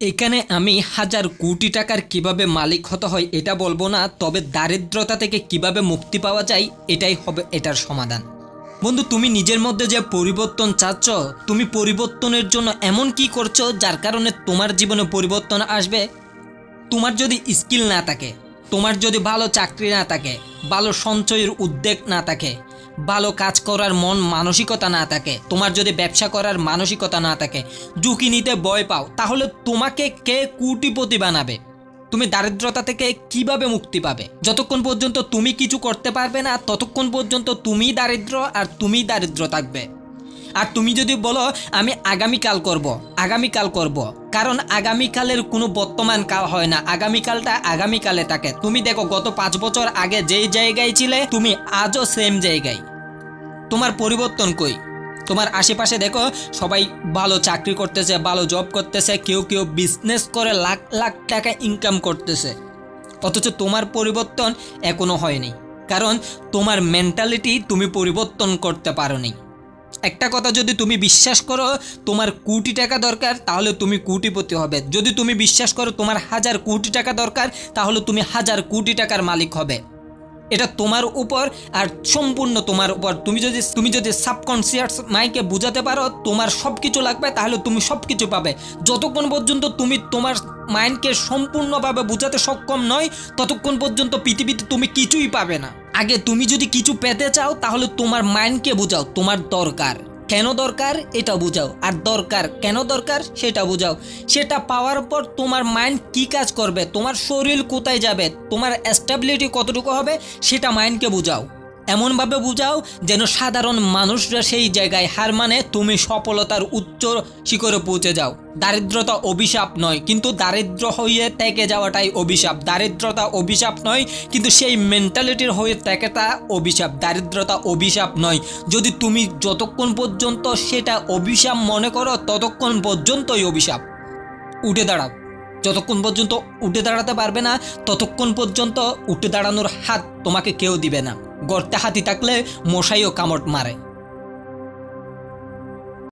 এখানে আমি হাজার কোটি টাকার কিভাবে মালিক হতে হয় এটা বলবো না, তবে দারিদ্রতা থেকে কিভাবে মুক্তি পাওয়া যায় এটাই হবে এটার সমাধান। বন্ধু, তুমি নিজের মধ্যে যে পরিবর্তন চাচ্ছ, তুমি পরিবর্তনের জন্য এমন কি করছো যার কারণে তোমার জীবনে পরিবর্তন আসবে? তোমার যদি স্কিল না থাকে, তোমার যদি ভালো চাকরি না থাকে, ভালো সঞ্চয়ের উদ্যোগ না থাকে, ভালো কাজ করার মন মানসিকতা না থাকে, তোমার যদি ব্যবসা করার মানসিকতা না থাকে, ঝুঁকি নিতে ভয় পাও, তাহলে তোমাকে কে কোটিপতি বানাবে? তুমি দারিদ্রতা থেকে কিভাবে মুক্তি পাবে? যতক্ষণ পর্যন্ত তুমি কিছু করতে পারবে না ততক্ষণ পর্যন্ত তুমিই দারিদ্র আর তুমিই দারিদ্র থাকবে। আর তুমি যদি বলো আমি আগামীকাল করব, কারণ আগামীকালের কোনো বর্তমান কাল হয় না, আগামীকালটা আগামীকালে থাকে। তুমি দেখো গত 5 বছর আগে যেই জায়গায় ছিলে তুমি আজও সেম জায়গায়। তোমার পরিবর্তন কই? তোমার আশেপাশে দেখো সবাই ভালো চাকরি করতেছে, ভালো জব করতেছে, কেউ কেউ বিজনেস করে লাখ লাখ টাকা ইনকাম করতেছে, অথচ তোমার পরিবর্তন এখনো হয়নি, কারণ তোমার মেন্টালিটি তুমি পরিবর্তন করতে পারোনি। একটা কথা যদি তুমি বিশ্বাস করো তোমার কোটি টাকা দরকার, তাহলে তুমি কোটিপতি হবে। যদি তুমি বিশ্বাস করো তোমার হাজার কোটি টাকা দরকার, তাহলে তুমি হাজার কোটি টাকার মালিক হবে। এটা তোমার উপর আর সম্পূর্ণ তোমার উপর। তুমি যদি সাবকনসিয়াস মাইন্ডকে বুঝাতে পারো তোমার সব কিছু লাগবে, তাহলে তুমি সব কিছু পাবে। যতক্ষণ পর্যন্ত তুমি তোমার মাইন্ডকে সম্পূর্ণভাবে বুঝাতে সক্ষম নয়, ততক্ষণ পর্যন্ত পৃথিবীতে তুমি কিছুই পাবে না। আগে তুমি যদি কিছু পেতে চাও তাহলে তোমার মাইন্ডকে বুঝাও তোমার দরকার কেন দরকার এটা বুঝাও, আর দরকার কেন দরকার সেটা বুঝাও। সেটা পাওয়ার পর তোমার মাইন্ড কি কাজ করবে, তোমার শরীর কোথায় যাবে, তোমার স্টেবিলিটি কতটুকু হবে সেটা মাইন্ডকে বুঝাও। এমনভাবে বুঝাও যেন সাধারণ মানুষরা সেই জায়গায় হার মানে তুমি সফলতার উচ্চ শিখরে পৌঁছে যাও। দারিদ্রতা অভিশাপ নয়, কিন্তু দারিদ্র হয়ে থেকে যাওয়াটাই অভিশাপ। দারিদ্রতা অভিশাপ নয়, কিন্তু সেই মেন্টালিটির হয়ে থাকাটা অভিশাপ। দারিদ্রতা অভিশাপ নয়। যদি তুমি যতক্ষণ পর্যন্ত সেটা অভিশাপ মনে করো ততক্ষণ পর্যন্তই অভিশাপ। উঠে দাঁড়াও। যতক্ষণ পর্যন্ত উঠে দাঁড়াতে পারবে না ততক্ষণ পর্যন্ত উঠে দাঁড়ানোর হাত তোমাকে কেউ দিবে না। গর্তে হাতি থাকলে মশাইও কামড় মারে।